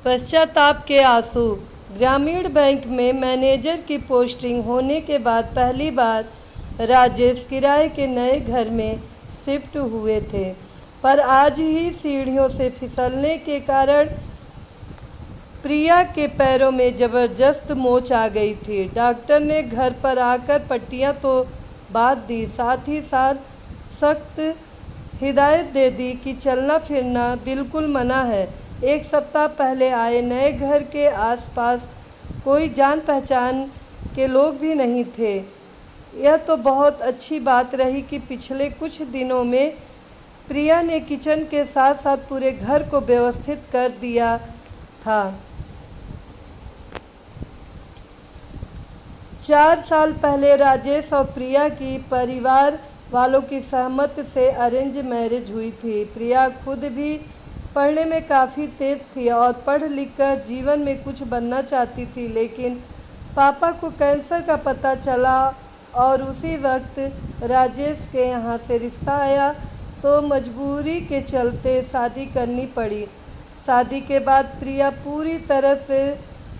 पश्चाताप के आंसू। ग्रामीण बैंक में मैनेजर की पोस्टिंग होने के बाद पहली बार राजेश किराए के नए घर में शिफ्ट हुए थे, पर आज ही सीढ़ियों से फिसलने के कारण प्रिया के पैरों में ज़बरदस्त मोच आ गई थी। डॉक्टर ने घर पर आकर पट्टियां तो बांध दी, साथ ही साथ सख्त हिदायत दे दी कि चलना फिरना बिल्कुल मना है। एक सप्ताह पहले आए नए घर के आसपास कोई जान पहचान के लोग भी नहीं थे। यह तो बहुत अच्छी बात रही कि पिछले कुछ दिनों में प्रिया ने किचन के साथ साथ पूरे घर को व्यवस्थित कर दिया था। 4 साल पहले राजेश और प्रिया की परिवार वालों की सहमति से अरेंज मैरिज हुई थी। प्रिया खुद भी पढ़ने में काफ़ी तेज़ थी और पढ़ लिख कर जीवन में कुछ बनना चाहती थी, लेकिन पापा को कैंसर का पता चला और उसी वक्त राजेश के यहाँ से रिश्ता आया, तो मजबूरी के चलते शादी करनी पड़ी। शादी के बाद प्रिया पूरी तरह से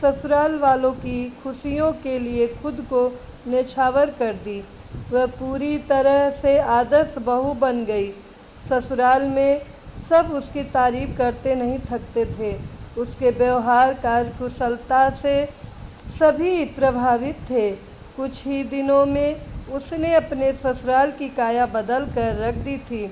ससुराल वालों की खुशियों के लिए खुद को न्यौछावर कर दी। वह पूरी तरह से आदर्श बहू बन गई। ससुराल में सब उसकी तारीफ करते नहीं थकते थे। उसके व्यवहार कार्यकुशलता से सभी प्रभावित थे। कुछ ही दिनों में उसने अपने ससुराल की काया बदल कर रख दी थी।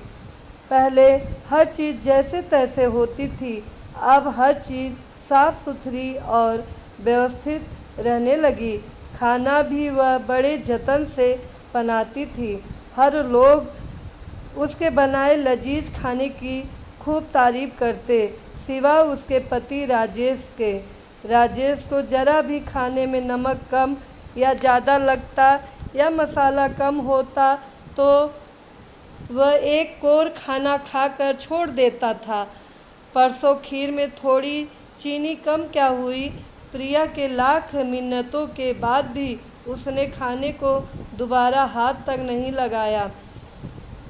पहले हर चीज़ जैसे तैसे होती थी, अब हर चीज़ साफ सुथरी और व्यवस्थित रहने लगी। खाना भी वह बड़े जतन से बनाती थी। हर लोग उसके बनाए लजीज खाने की खूब तारीफ करते, सिवा उसके पति राजेश के। राजेश को ज़रा भी खाने में नमक कम या ज़्यादा लगता या मसाला कम होता तो वह एक कोर खाना खाकर छोड़ देता था। परसों खीर में थोड़ी चीनी कम क्या हुई, प्रिया के लाख मिन्नतों के बाद भी उसने खाने को दोबारा हाथ तक नहीं लगाया।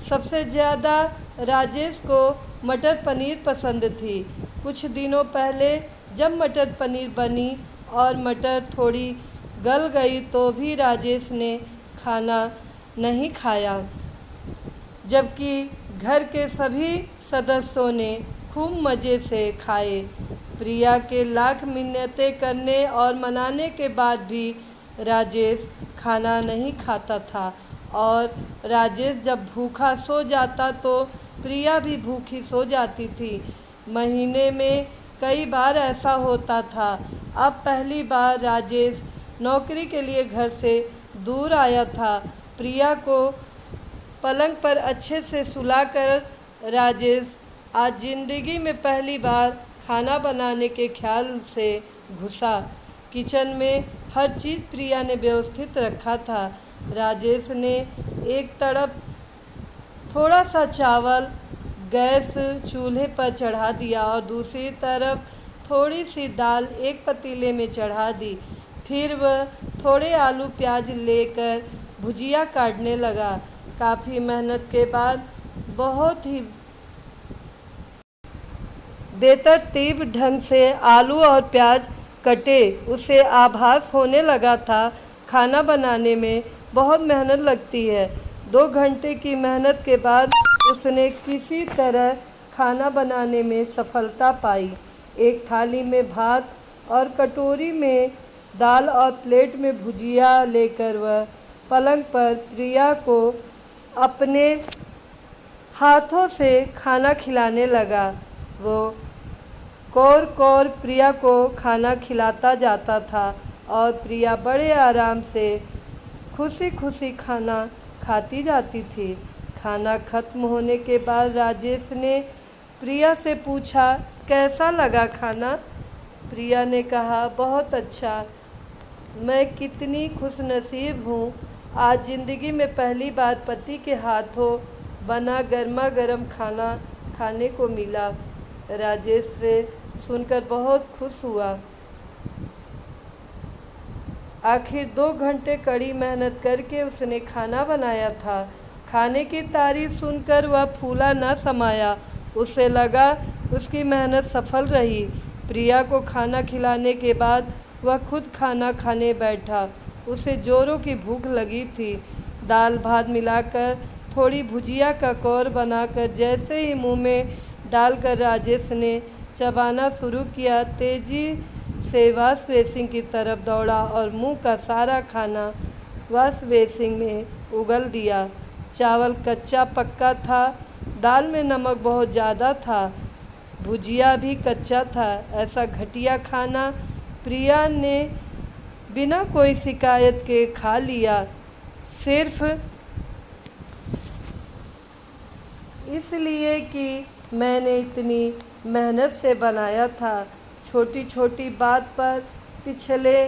सबसे ज़्यादा राजेश को मटर पनीर पसंद थी। कुछ दिनों पहले जब मटर पनीर बनी और मटर थोड़ी गल गई तो भी राजेश ने खाना नहीं खाया, जबकि घर के सभी सदस्यों ने खूब मज़े से खाए। प्रिया के लाख मिन्नतें करने और मनाने के बाद भी राजेश खाना नहीं खाता था, और राजेश जब भूखा सो जाता तो प्रिया भी भूखी सो जाती थी। महीने में कई बार ऐसा होता था। अब पहली बार राजेश नौकरी के लिए घर से दूर आया था। प्रिया को पलंग पर अच्छे से सुलाकर राजेश आज ज़िंदगी में पहली बार खाना बनाने के ख्याल से घुसा। किचन में हर चीज़ प्रिया ने व्यवस्थित रखा था। राजेश ने एक तरफ थोड़ा सा चावल गैस चूल्हे पर चढ़ा दिया और दूसरी तरफ थोड़ी सी दाल एक पतीले में चढ़ा दी। फिर वह थोड़े आलू प्याज लेकर भुजिया काटने लगा। काफ़ी मेहनत के बाद बहुत ही बेतरतीब ढंग से आलू और प्याज कटे। उसे आभास होने लगा था खाना बनाने में बहुत मेहनत लगती है। 2 घंटे की मेहनत के बाद उसने किसी तरह खाना बनाने में सफलता पाई। एक थाली में भात और कटोरी में दाल और प्लेट में भुजिया लेकर वह पलंग पर प्रिया को अपने हाथों से खाना खिलाने लगा। वो कौर कौर प्रिया को खाना खिलाता जाता था और प्रिया बड़े आराम से खुशी खुशी खाना खाती जाती थी। खाना खत्म होने के बाद राजेश ने प्रिया से पूछा, कैसा लगा खाना? प्रिया ने कहा, बहुत अच्छा। मैं कितनी खुशनसीब हूँ, आज ज़िंदगी में पहली बार पति के हाथों बना गर्मा गर्म खाना खाने को मिला। राजेश से सुनकर बहुत खुश हुआ। आखिर 2 घंटे कड़ी मेहनत करके उसने खाना बनाया था। खाने की तारीफ सुनकर वह फूला न समाया। उसे लगा उसकी मेहनत सफल रही। प्रिया को खाना खिलाने के बाद वह खुद खाना खाने बैठा। उसे जोरों की भूख लगी थी। दाल भात मिलाकर थोड़ी भुजिया का कौर बनाकर जैसे ही मुंह में डालकर राजेश ने चबाना शुरू किया, तेजी से वॉश बेसिन की तरफ दौड़ा और मुंह का सारा खाना वॉश बेसिन में उगल दिया। चावल कच्चा पक्का था, दाल में नमक बहुत ज़्यादा था, भुजिया भी कच्चा था। ऐसा घटिया खाना प्रिया ने बिना कोई शिकायत के खा लिया, सिर्फ इसलिए कि मैंने इतनी मेहनत से बनाया था। छोटी छोटी बात पर पिछले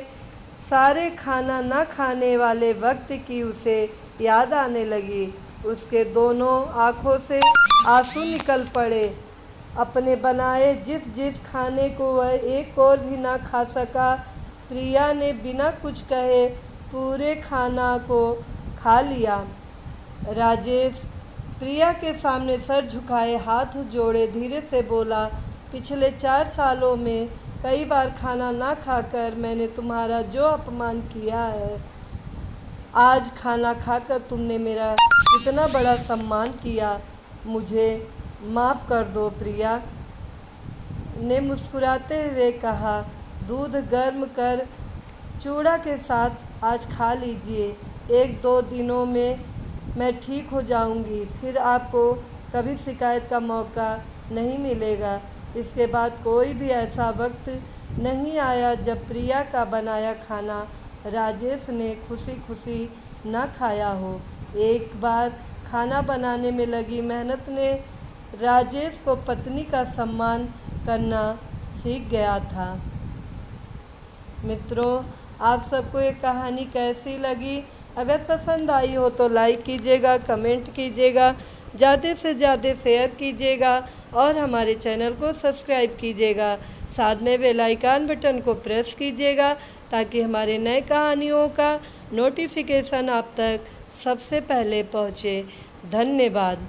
सारे खाना न खाने वाले वक्त की उसे याद आने लगी। उसके दोनों आँखों से आंसू निकल पड़े। अपने बनाए जिस खाने को वह एक और भी ना खा सका, प्रिया ने बिना कुछ कहे पूरे खाना को खा लिया। राजेश प्रिया के सामने सर झुकाए हाथ जोड़े धीरे से बोला, पिछले 4 सालों में कई बार खाना ना खाकर मैंने तुम्हारा जो अपमान किया है, आज खाना खाकर तुमने मेरा इतना बड़ा सम्मान किया, मुझे माफ़ कर दो। प्रिया ने मुस्कुराते हुए कहा, दूध गर्म कर चूड़ा के साथ आज खा लीजिए। 1-2 दिनों में मैं ठीक हो जाऊंगी, फिर आपको कभी शिकायत का मौका नहीं मिलेगा। इसके बाद कोई भी ऐसा वक्त नहीं आया जब प्रिया का बनाया खाना राजेश ने खुशी खुशी न खाया हो। एक बार खाना बनाने में लगी मेहनत ने राजेश को पत्नी का सम्मान करना सीख गया था। मित्रों, आप सबको ये कहानी कैसी लगी? अगर पसंद आई हो तो लाइक कीजिएगा, कमेंट कीजिएगा, ज़्यादा से ज़्यादा शेयर कीजिएगा और हमारे चैनल को सब्सक्राइब कीजिएगा। साथ में बेल आइकन बटन को प्रेस कीजिएगा ताकि हमारे नए कहानियों का नोटिफिकेशन आप तक सबसे पहले पहुँचे। धन्यवाद।